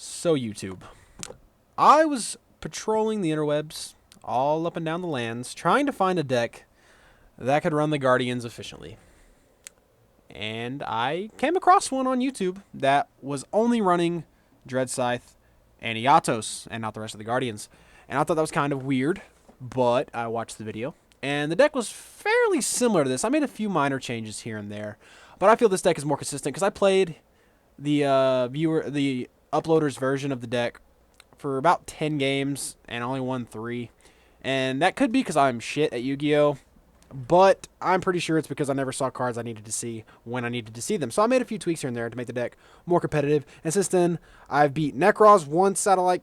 So YouTube, I was patrolling the interwebs, all up and down the lands, trying to find a deck that could run the Guardians efficiently. And I came across one on YouTube that was only running Dread Scythe and Eatos, and not the rest of the Guardians. And I thought that was kind of weird, but I watched the video, and the deck was fairly similar to this. I made a few minor changes here and there, but I feel this deck is more consistent because I played the the uploader's version of the deck for about 10 games and only won 3. And that could be because I'm shit at Yu-Gi-Oh! But I'm pretty sure it's because I never saw cards I needed to see when I needed to see them. So I made a few tweaks here and there to make the deck more competitive. And since then, I've beat Necros once out of like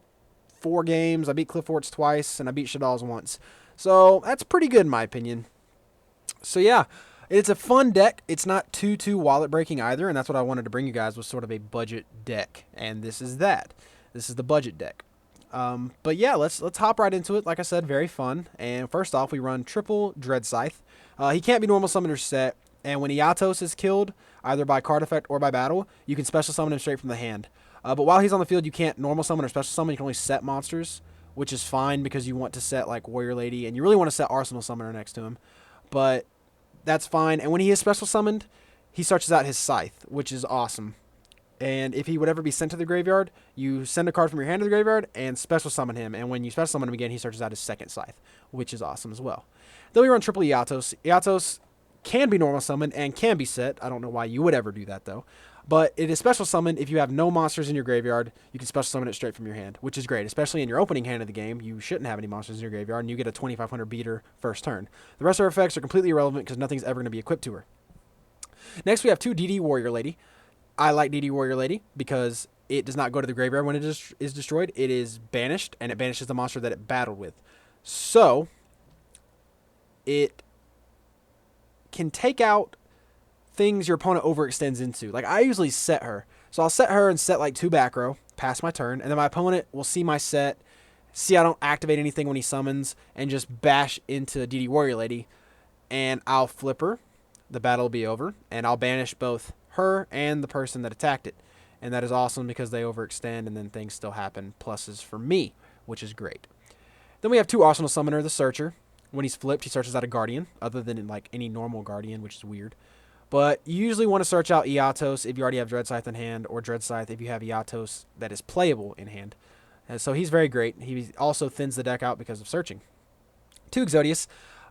4 games. I beat Clifforts twice, and I beat Shaddolls once. So that's pretty good in my opinion. So yeah, it's a fun deck. It's not too wallet breaking either, and that's what I wanted to bring you guys, was sort of a budget deck. And this is that. This is the budget deck. But yeah, let's hop right into it. Like I said, very fun. And first off, we run triple Dread Scythe. He can't be normal summoner set, and when Eatos is killed, either by card effect or by battle, you can special summon him straight from the hand. But while he's on the field, you can't normal summon or special summon. You can only set monsters, which is fine because you want to set like Warrior Lady, and you really want to set Arsenal Summoner next to him. But that's fine. And when he is special summoned, he searches out his Scythe, which is awesome. And if he would ever be sent to the graveyard, you send a card from your hand to the graveyard and special summon him. And when you special summon him again, he searches out his second Scythe, which is awesome as well. Then we run triple Eatos. Eatos can be normal summoned and can be set. I don't know why you would ever do that, though. But it is special summoned if you have no monsters in your graveyard. You can special summon it straight from your hand, which is great. Especially in your opening hand of the game, you shouldn't have any monsters in your graveyard, and you get a 2500 beater first turn. The rest of her effects are completely irrelevant because nothing's ever going to be equipped to her. Next, we have 2 DD Warrior Lady. I like DD Warrior Lady because it does not go to the graveyard when it is destroyed. It is banished, and it banishes the monster that it battled with. So, it can take out things your opponent overextends into. Like, I usually set her. So I'll set her and set like 2 back row, pass my turn, and then my opponent will see my set, see I don't activate anything when he summons, and just bash into DD Warrior Lady, and I'll flip her. The battle will be over, and I'll banish both her and the person that attacked it. And that is awesome because they overextend and then things still happen. Pluses for me, which is great. Then we have 2 Arsenal Summoner, the Searcher. When he's flipped, he searches out a Guardian, other than in like any normal Guardian, which is weird. But you usually want to search out Eatos if you already have Dread Scythe in hand, or Dread Scythe if you have Eatos that is playable in hand. And so he's very great. He also thins the deck out because of searching. 2 Exodius.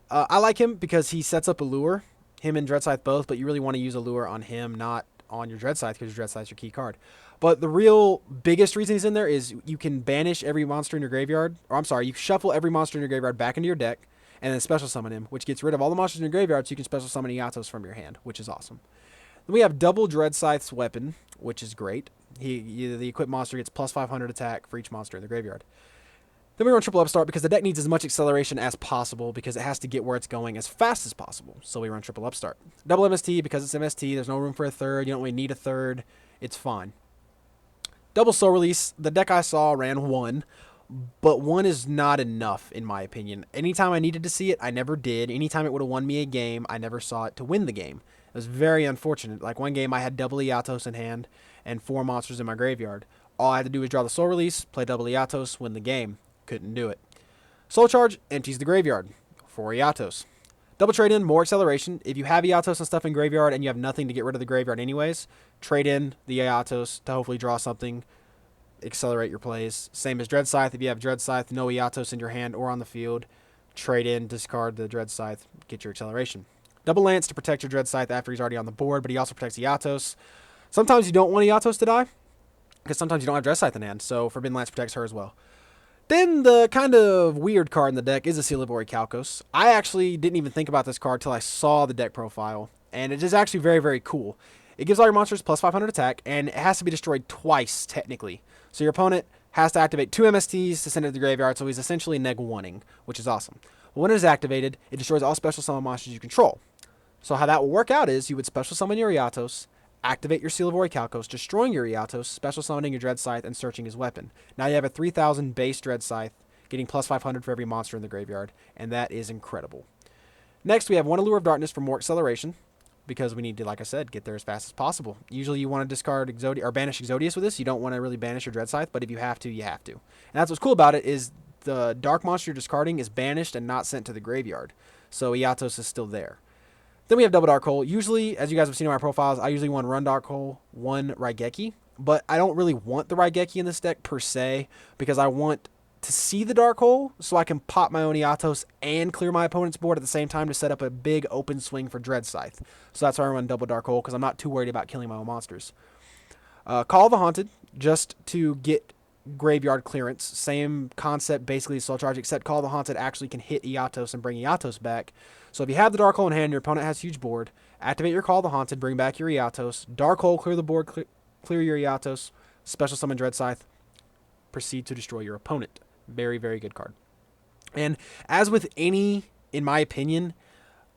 I like him because he sets up Allure. Him and Dread Scythe both, but you really want to use Allure on him, not on your Dread Scythe, because your Dread Scythe is your key card. But the real biggest reason he's in there is you can banish every monster in your graveyard, or I'm sorry, you shuffle every monster in your graveyard back into your deck, and then special summon him, which gets rid of all the monsters in your graveyard, so you can special summon Eatos from your hand, which is awesome. Then we have double Dread Scythe's weapon, which is great. The equipped monster gets plus 500 attack for each monster in the graveyard. Then we run triple upstart because the deck needs as much acceleration as possible because it has to get where it's going as fast as possible. So we run triple upstart. Double MST because it's MST. There's no room for a third. You don't really need a third. It's fine. Double soul release. The deck I saw ran 1, but 1 is not enough in my opinion. Anytime I needed to see it, I never did. Anytime it would have won me a game, I never saw it to win the game. It was very unfortunate. Like one game I had double Eatos in hand and 4 monsters in my graveyard. All I had to do was draw the soul release, play double Eatos, win the game. Couldn't do it. Soul Charge empties the graveyard for Eatos. Double trade in, more acceleration. If you have Eatos and stuff in graveyard and you have nothing to get rid of the graveyard anyways, trade in the Eatos to hopefully draw something, accelerate your plays. Same as Dread Scythe. If you have Dread Scythe, no Eatos in your hand or on the field, trade in, discard the Dread Scythe, get your acceleration. Double Lance to protect your Dread Scythe after he's already on the board, but he also protects Eatos. Sometimes you don't want Eatos to die, because sometimes you don't have Dread Scythe in hand, so Forbidden Lance protects her as well. Then the kind of weird card in the deck is a Seal of Orichalcos. I actually didn't even think about this card till I saw the deck profile, and it is actually very, very cool. It gives all your monsters plus 500 attack, and it has to be destroyed twice, technically. So your opponent has to activate 2 MSTs to send it to the graveyard, so he's essentially neg-1ing, which is awesome. But when it is activated, it destroys all special summon monsters you control. So how that will work out is you would special summon your Eatos, activate your Seal of Orichalcos, destroying your Eatos, special summoning your Dread Scythe, and searching his weapon. Now you have a 3000 base Dread Scythe, getting plus 500 for every monster in the graveyard, and that is incredible. Next, we have 1 Allure of Darkness for more acceleration. because we need to, like I said, get there as fast as possible. Usually you want to discard or banish Exodius with this. You don't want to really banish your Dread Scythe, but if you have to, you have to. And that's what's cool about it is the dark monster you're discarding is banished and not sent to the graveyard. So Eatos is still there. Then we have double Dark Hole. Usually, as you guys have seen in my profiles, I usually want 1 Dark Hole, 1 Raigeki. But I don't really want the Raigeki in this deck per se, because I want to see the Dark Hole so I can pop my own Eatos and clear my opponent's board at the same time to set up a big open swing for Dread Scythe. So that's why I run double Dark Hole, because I'm not too worried about killing my own monsters. Call of the Haunted, just to get graveyard clearance. Same concept, basically, Soul Charge, except Call of the Haunted actually can hit Eatos and bring Eatos back. So if you have the Dark Hole in hand, your opponent has huge board, activate your Call of the Haunted, bring back your Eatos, Dark Hole, clear the board, clear your Eatos, special summon Dread Scythe, proceed to destroy your opponent. Very, very good card. And as with any, in my opinion,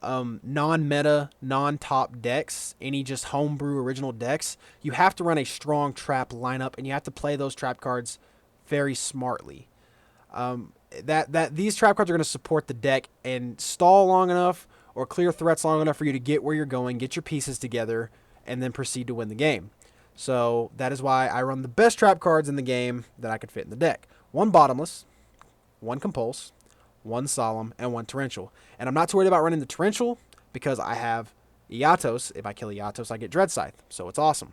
non-meta, non-top decks, any just homebrew original decks, you have to run a strong trap lineup, and you have to play those trap cards very smartly. These trap cards are going to support the deck and stall long enough or clear threats long enough for you to get where you're going, get your pieces together, and then proceed to win the game. So that is why I run the best trap cards in the game that I could fit in the deck. 1 Bottomless, 1 Compulse, 1 Solemn, and 1 Torrential. And I'm not too worried about running the Torrential because I have Eatos. If I kill Eatos, I get Dread Scythe, so it's awesome.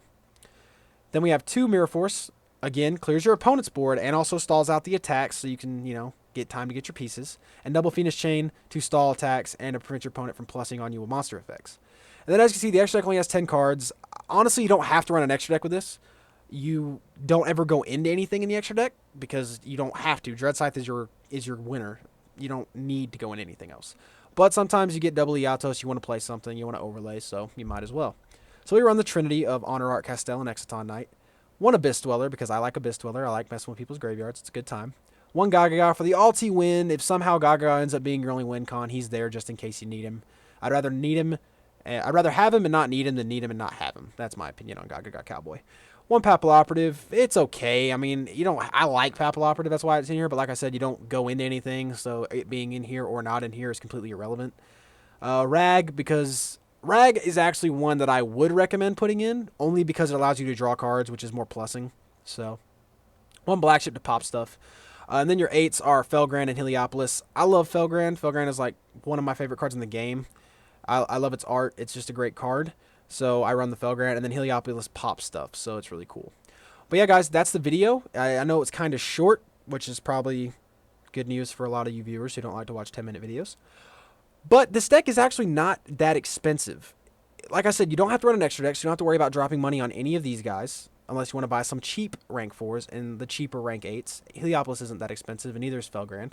Then we have 2 Mirror Force. Again, clears your opponent's board and also stalls out the attacks so you can, get time to get your pieces. And double Phoenix Chain to stall attacks and to prevent your opponent from plussing on you with monster effects. And then as you can see, the extra deck only has 10 cards. Honestly, you don't have to run an extra deck with this. You don't ever go into anything in the extra deck because you don't have to. Dread Scythe is your winner. You don't need to go in anything else. But sometimes you get double Eatos, you want to play something, you want to overlay, so you might as well. So we run the trinity of Honor Art Castel and Exciton Knight. 1 Abyss Dweller, because I like Abyss Dweller. I like messing with people's graveyards. It's a good time. 1 Gaga for the ulti win. If somehow Gaga ends up being your only win con, he's there just in case you need him. I'd rather have him and not need him than need him and not have him. That's my opinion on Gaga Cowboy. 1 Papal Operative. It's okay. I mean, I like Papal Operative. That's why it's in here. But like I said, you don't go into anything. So it being in here or not in here is completely irrelevant. Rag, because Rag is actually one that I would recommend putting in, only because it allows you to draw cards, which is more plussing. So 1 Black Ship to pop stuff. And then your 8s are Felgrand and Heliopolis. I love Felgrand. Felgrand is like one of my favorite cards in the game. I love its art. It's just a great card. So I run the Felgrand, and then Heliopolis pop stuff, so it's really cool. But yeah, guys, that's the video. I know it's kind of short, which is probably good news for a lot of you viewers who don't like to watch 10-minute videos. But this deck is actually not that expensive. Like I said, you don't have to run an extra deck, so you don't have to worry about dropping money on any of these guys, unless you want to buy some cheap rank 4s and the cheaper rank 8s. Heliopolis isn't that expensive, and neither is Felgrand.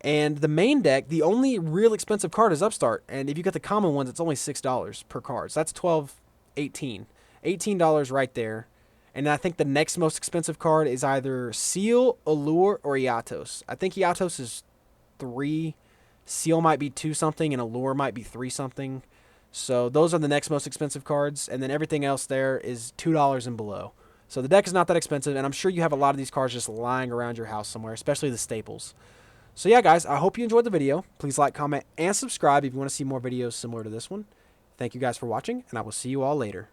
And the main deck, the only real expensive card is Upstart. And if you get the common ones, it's only $6 per card. So that's $18. $18 right there. And I think the next most expensive card is either Seal, Allure, or Eatos. I think Eatos is 3. Seal might be 2 something, and Allure might be 3 something. So those are the next most expensive cards. And then everything else there is $2 and below. So the deck is not that expensive. And I'm sure you have a lot of these cards just lying around your house somewhere, especially the staples. So yeah, guys, I hope you enjoyed the video. Please like, comment, and subscribe if you want to see more videos similar to this one. Thank you guys for watching, and I will see you all later.